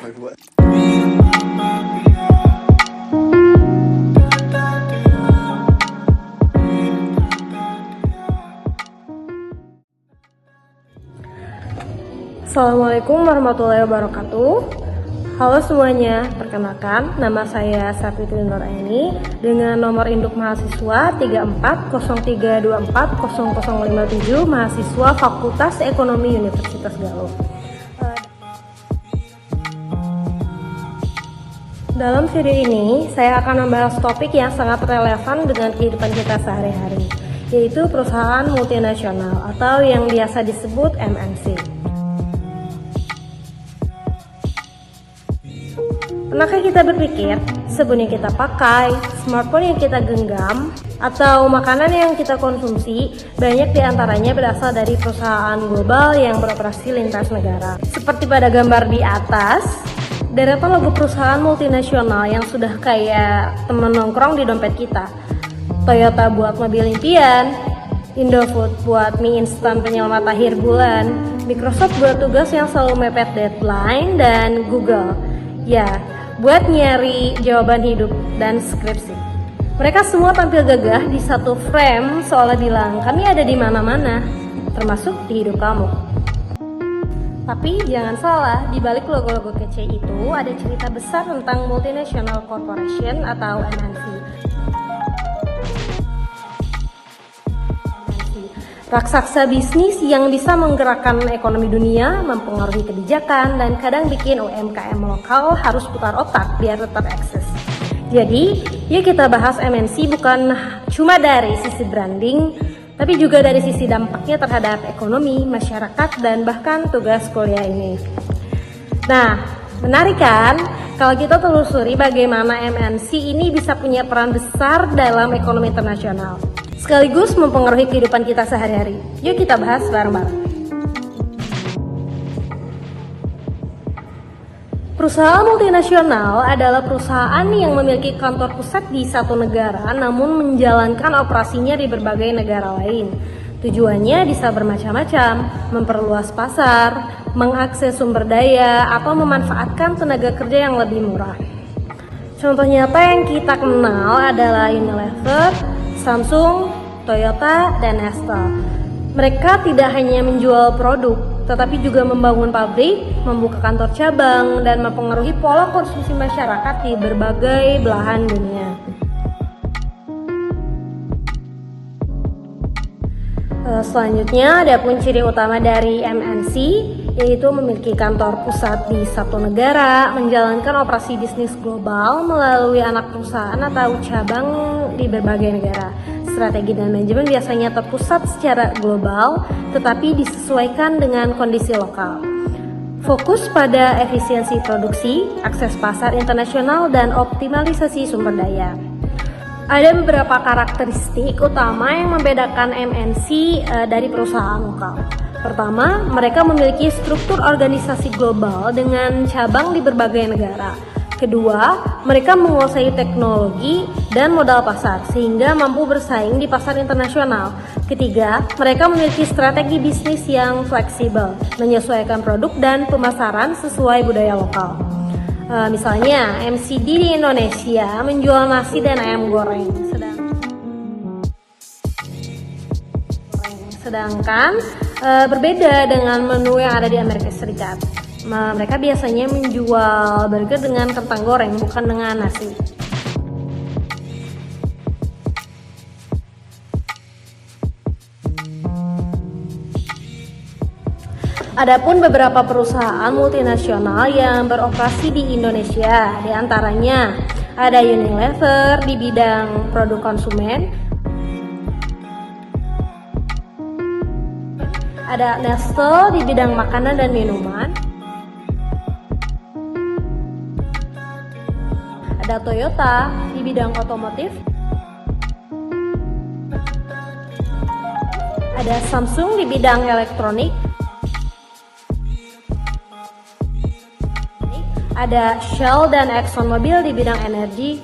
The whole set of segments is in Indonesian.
Assalamualaikum warahmatullahi wabarakatuh. Halo semuanya, perkenalkan nama saya Safitri Nuraini dengan nomor induk mahasiswa 3403240057, mahasiswa Fakultas Ekonomi Universitas Galuh. Dalam video ini, saya akan membahas topik yang sangat relevan dengan kehidupan kita sehari-hari, yaitu perusahaan multinasional atau yang biasa disebut MNC. Pernahkah kita berpikir, sabun yang kita pakai, smartphone yang kita genggam, atau makanan yang kita konsumsi, banyak diantaranya berasal dari perusahaan global yang beroperasi lintas negara. Seperti pada gambar di atas, deretan logo perusahaan multinasional yang sudah kayak teman nongkrong di dompet kita. Toyota buat mobil impian, Indofood buat mie instan penyelamat akhir bulan, Microsoft buat tugas yang selalu mepet deadline, dan Google, ya, buat nyari jawaban hidup dan skripsi. Mereka semua tampil gagah di satu frame seolah bilang kami ada di mana-mana, termasuk di hidup kamu. Tapi jangan salah, di balik logo-logo kece itu ada cerita besar tentang multinational corporation atau MNC. Raksasa bisnis yang bisa menggerakkan ekonomi dunia, mempengaruhi kebijakan, dan kadang bikin UMKM lokal harus putar otak biar tetap eksis. Jadi, yuk kita bahas MNC bukan cuma dari sisi branding, tapi juga dari sisi dampaknya terhadap ekonomi, masyarakat, dan bahkan tugas kuliah ini. Nah, menarik kan? Kalau kita telusuri bagaimana MNC ini bisa punya peran besar dalam ekonomi internasional, sekaligus mempengaruhi kehidupan kita sehari-hari. Yuk kita bahas bareng-bareng. Perusahaan multinasional adalah perusahaan yang memiliki kantor pusat di satu negara namun menjalankan operasinya di berbagai negara lain. Tujuannya bisa bermacam-macam, memperluas pasar, mengakses sumber daya, atau memanfaatkan tenaga kerja yang lebih murah. Contoh nyata yang kita kenal adalah Unilever, Samsung, Toyota, dan Nestle. Mereka tidak hanya menjual produk, tetapi juga membangun pabrik, membuka kantor cabang, dan mempengaruhi pola konsumsi masyarakat di berbagai belahan dunia. Selanjutnya, ada pun ciri utama dari MNC, yaitu memiliki kantor pusat di satu negara, menjalankan operasi bisnis global melalui anak perusahaan atau cabang di berbagai negara. Strategi dan manajemen biasanya terpusat secara global, tetapi disesuaikan dengan kondisi lokal. Fokus pada efisiensi produksi, akses pasar internasional, dan optimalisasi sumber daya. Ada beberapa karakteristik utama yang membedakan MNC dari perusahaan lokal. Pertama, mereka memiliki struktur organisasi global dengan cabang di berbagai negara. Kedua, mereka menguasai teknologi dan modal pasar sehingga mampu bersaing di pasar internasional. Ketiga, mereka memiliki strategi bisnis yang fleksibel, menyesuaikan produk dan pemasaran sesuai budaya lokal. Misalnya, MCD di Indonesia menjual nasi dan ayam goreng, sedangkan berbeda dengan menu yang ada di Amerika Serikat. Mereka biasanya menjual burger dengan kentang goreng, bukan dengan nasi. Adapun beberapa perusahaan multinasional yang beroperasi di Indonesia, diantaranya ada Unilever di bidang produk konsumen, ada Nestle di bidang makanan dan minuman, ada Toyota di bidang otomotif, ada Samsung di bidang elektronik, ada Shell dan ExxonMobil di bidang energi,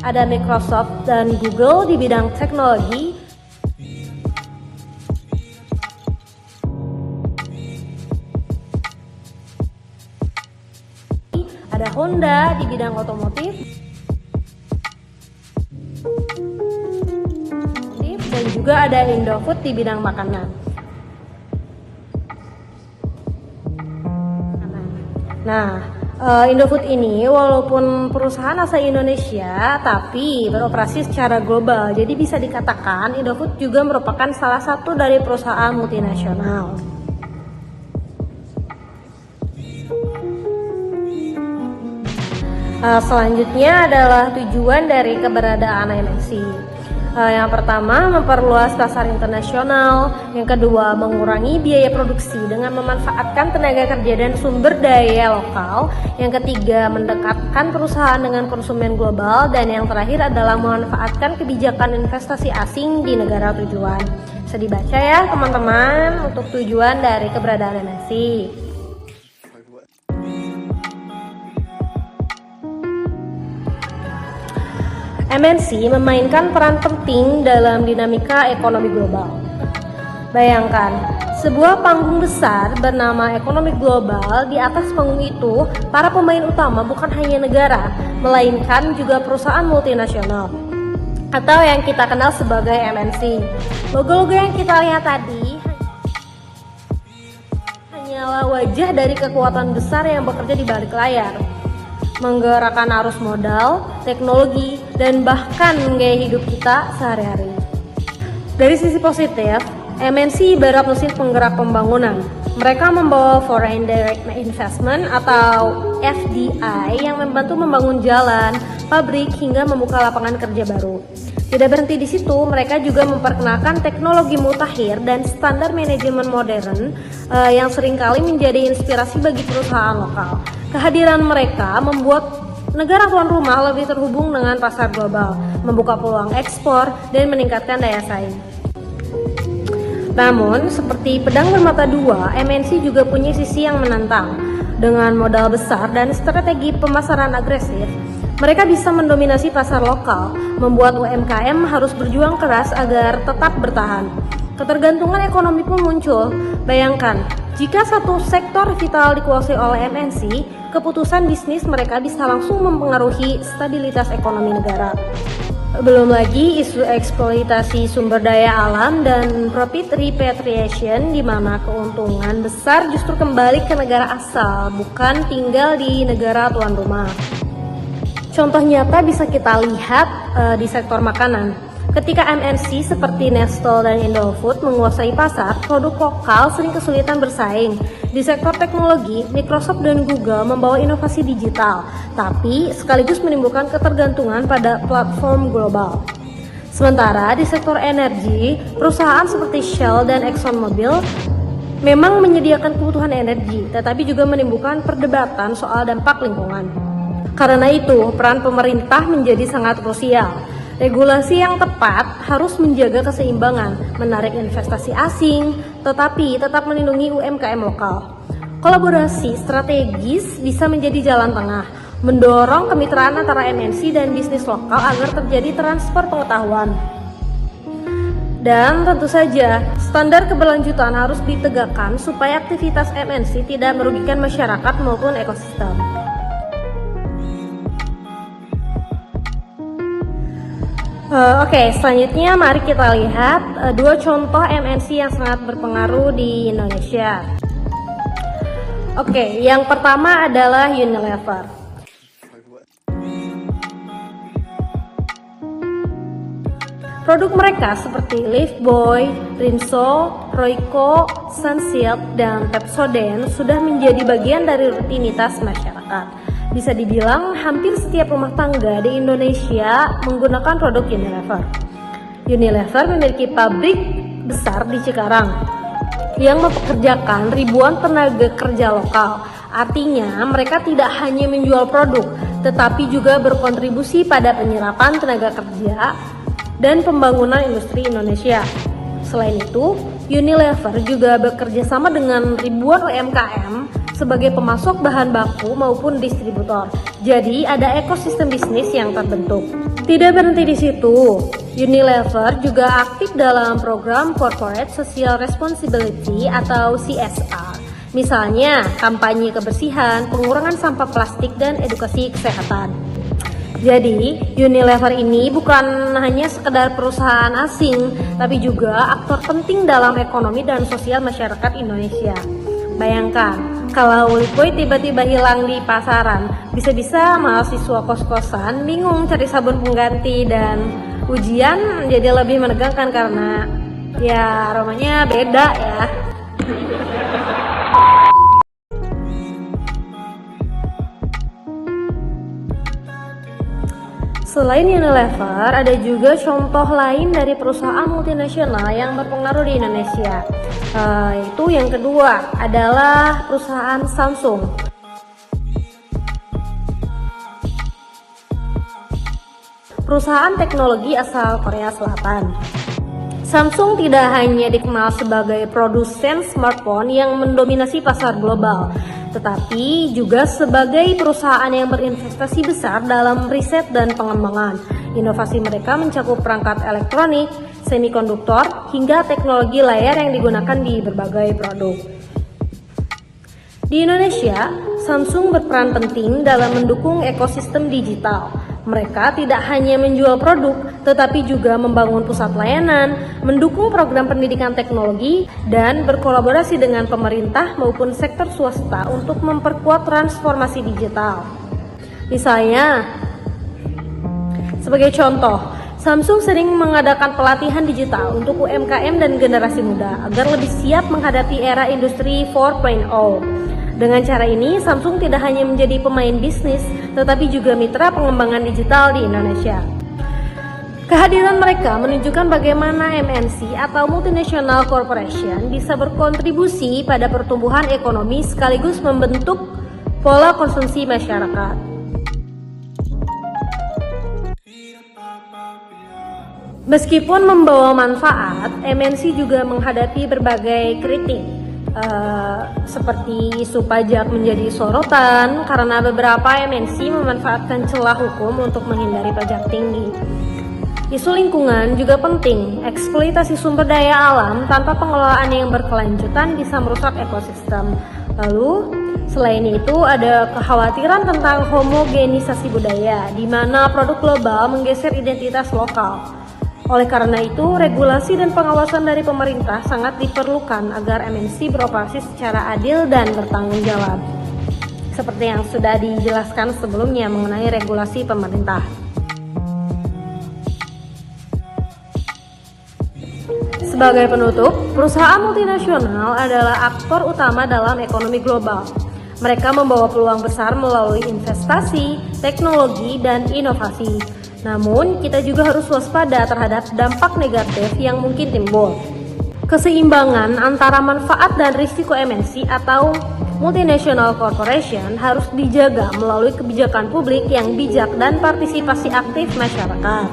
ada Microsoft dan Google di bidang teknologi, Ada Honda di bidang otomotif, dan juga ada Indofood di bidang makanan. Nah, Indofood ini walaupun perusahaan asal Indonesia tapi beroperasi secara global. Jadi bisa dikatakan Indofood juga merupakan salah satu dari perusahaan multinasional. Selanjutnya adalah tujuan dari keberadaan MNC. Yang pertama, memperluas pasar internasional. Yang kedua, mengurangi biaya produksi dengan memanfaatkan tenaga kerja dan sumber daya lokal. Yang ketiga, mendekatkan perusahaan dengan konsumen global. Dan yang terakhir adalah memanfaatkan kebijakan investasi asing di negara tujuan. Bisa dibaca ya teman-teman untuk tujuan dari keberadaan MNC. MNC memainkan peran penting dalam dinamika ekonomi global. Bayangkan, sebuah panggung besar bernama ekonomi global. Di atas panggung itu, para pemain utama bukan hanya negara, melainkan juga perusahaan multinasional atau yang kita kenal sebagai MNC. Logo-logo yang kita lihat tadi hanyalah wajah dari kekuatan besar yang bekerja di balik layar, menggerakkan arus modal, teknologi, dan bahkan gaya hidup kita sehari-hari. Dari sisi positif, MNC ibarat mesin penggerak pembangunan. Mereka membawa Foreign Direct Investment atau FDI yang membantu membangun jalan, pabrik, hingga membuka lapangan kerja baru. Tidak berhenti di situ, mereka juga memperkenalkan teknologi mutakhir dan standar manajemen modern yang seringkali menjadi inspirasi bagi perusahaan lokal. Kehadiran mereka membuat negara tuan rumah lebih terhubung dengan pasar global, membuka peluang ekspor, dan meningkatkan daya saing. Namun, seperti pedang bermata dua, MNC juga punya sisi yang menantang. Dengan modal besar dan strategi pemasaran agresif, mereka bisa mendominasi pasar lokal, membuat UMKM harus berjuang keras agar tetap bertahan. Ketergantungan ekonomi pun muncul. Bayangkan, jika satu sektor vital dikuasai oleh MNC, keputusan bisnis mereka bisa langsung mempengaruhi stabilitas ekonomi negara. Belum lagi isu eksploitasi sumber daya alam dan profit repatriation, di mana keuntungan besar justru kembali ke negara asal, bukan tinggal di negara tuan rumah. Contoh nyata bisa kita lihat di sektor makanan. Ketika MNC seperti Nestle dan Indofood menguasai pasar, produk lokal sering kesulitan bersaing. Di sektor teknologi, Microsoft dan Google membawa inovasi digital, tapi sekaligus menimbulkan ketergantungan pada platform global. Sementara di sektor energi, perusahaan seperti Shell dan ExxonMobil memang menyediakan kebutuhan energi, tetapi juga menimbulkan perdebatan soal dampak lingkungan. Karena itu, peran pemerintah menjadi sangat krusial. Regulasi yang tepat harus menjaga keseimbangan, menarik investasi asing, tetapi tetap melindungi UMKM lokal. Kolaborasi strategis bisa menjadi jalan tengah, mendorong kemitraan antara MNC dan bisnis lokal agar terjadi transfer pengetahuan. Dan tentu saja, standar keberlanjutan harus ditegakkan supaya aktivitas MNC tidak merugikan masyarakat maupun ekosistem. Oke, selanjutnya mari kita lihat dua contoh MNC yang sangat berpengaruh di Indonesia. Oke, yang pertama adalah Unilever. Produk mereka seperti Lifebuoy, Rinso, Royco, Sunsilk, dan Pepsodent sudah menjadi bagian dari rutinitas masyarakat. Bisa dibilang hampir setiap rumah tangga di Indonesia menggunakan produk Unilever. Unilever memiliki pabrik besar di Cikarang yang mempekerjakan ribuan tenaga kerja lokal. Artinya mereka tidak hanya menjual produk, tetapi juga berkontribusi pada penyerapan tenaga kerja dan pembangunan industri Indonesia. Selain itu, Unilever juga bekerja sama dengan ribuan UMKM sebagai pemasok bahan baku maupun distributor. Jadi ada ekosistem bisnis yang terbentuk. Tidak berhenti di situ, Unilever juga aktif dalam program Corporate Social Responsibility atau CSR. Misalnya, kampanye kebersihan, pengurangan sampah plastik, dan edukasi kesehatan. Jadi, Unilever ini bukan hanya sekedar perusahaan asing, tapi juga aktor penting dalam ekonomi dan sosial masyarakat Indonesia. Bayangkan, kalau Liquid tiba-tiba hilang di pasaran, bisa-bisa mahasiswa kos-kosan bingung cari sabun pengganti dan ujian jadi lebih menegangkan karena ya aromanya beda ya. Selain Unilever, ada juga contoh lain dari perusahaan multinasional yang berpengaruh di Indonesia. Itu yang kedua adalah perusahaan Samsung. Perusahaan teknologi asal Korea Selatan. Samsung tidak hanya dikenal sebagai produsen smartphone yang mendominasi pasar global, tetapi juga sebagai perusahaan yang berinvestasi besar dalam riset dan pengembangan. Inovasi mereka mencakup perangkat elektronik, semikonduktor, hingga teknologi layar yang digunakan di berbagai produk. Di Indonesia, Samsung berperan penting dalam mendukung ekosistem digital. Mereka tidak hanya menjual produk, tetapi juga membangun pusat layanan, mendukung program pendidikan teknologi, dan berkolaborasi dengan pemerintah maupun sektor swasta untuk memperkuat transformasi digital. Misalnya, sebagai contoh, Samsung sering mengadakan pelatihan digital untuk UMKM dan generasi muda agar lebih siap menghadapi era industri 4.0. Dengan cara ini, Samsung tidak hanya menjadi pemain bisnis, tetapi juga mitra pengembangan digital di Indonesia. Kehadiran mereka menunjukkan bagaimana MNC atau Multinational Corporation bisa berkontribusi pada pertumbuhan ekonomi sekaligus membentuk pola konsumsi masyarakat. Meskipun membawa manfaat, MNC juga menghadapi berbagai kritik. Seperti isu pajak menjadi sorotan karena beberapa MNC memanfaatkan celah hukum untuk menghindari pajak tinggi. Isu lingkungan juga penting. Eksploitasi sumber daya alam tanpa pengelolaan yang berkelanjutan bisa merusak ekosistem. Lalu, selain itu ada kekhawatiran tentang homogenisasi budaya, di mana produk global menggeser identitas lokal. Oleh karena itu, regulasi dan pengawasan dari pemerintah sangat diperlukan agar MNC beroperasi secara adil dan bertanggung jawab. Seperti yang sudah dijelaskan sebelumnya mengenai regulasi pemerintah. Sebagai penutup, perusahaan multinasional adalah aktor utama dalam ekonomi global. Mereka membawa peluang besar melalui investasi, teknologi, dan inovasi. Namun, kita juga harus waspada terhadap dampak negatif yang mungkin timbul. Keseimbangan antara manfaat dan risiko MNC atau Multinational Corporation harus dijaga melalui kebijakan publik yang bijak dan partisipasi aktif masyarakat.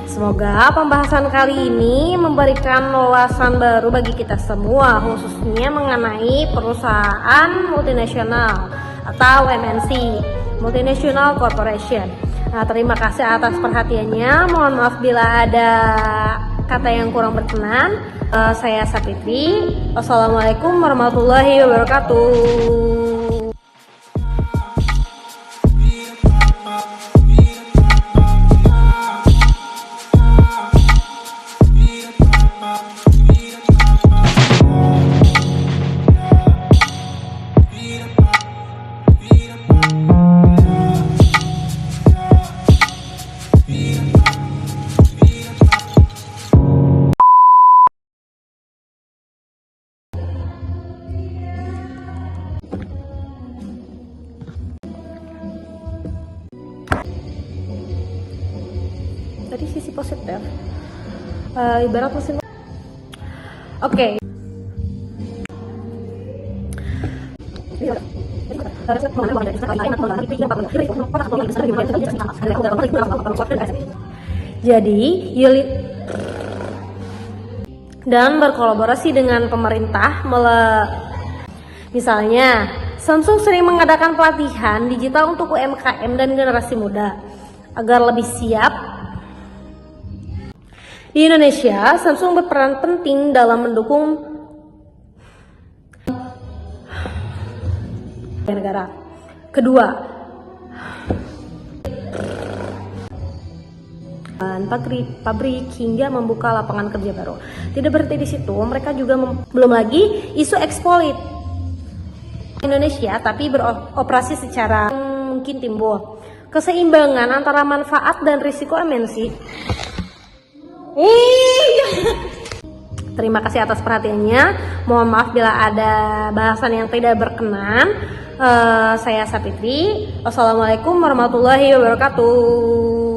Semoga pembahasan kali ini memberikan wawasan baru bagi kita semua, khususnya mengenai perusahaan multinasional atau MNC, Multinational Corporation. Nah, terima kasih atas perhatiannya. Mohon maaf bila ada kata yang kurang berkenan. Saya Sapitri. Wassalamualaikum warahmatullahi wabarakatuh. Tadi sisi positif, ibarat mesin. Oke. Jadi, dan berkolaborasi dengan pemerintah misalnya, Samsung sering mengadakan pelatihan digital untuk UMKM dan generasi muda agar lebih siap. Di Indonesia, Samsung berperan penting dalam mendukung negara. Kedua, pabrik hingga membuka lapangan kerja baru. Tidak berhenti di situ, mereka juga belum lagi isu eksploit Indonesia, tapi beroperasi secara mungkin timbul keseimbangan antara manfaat dan risiko MNC. Terima kasih atas perhatiannya. Mohon maaf bila ada bahasan yang tidak berkenan. Saya Sapitri. Wassalamualaikum warahmatullahi wabarakatuh.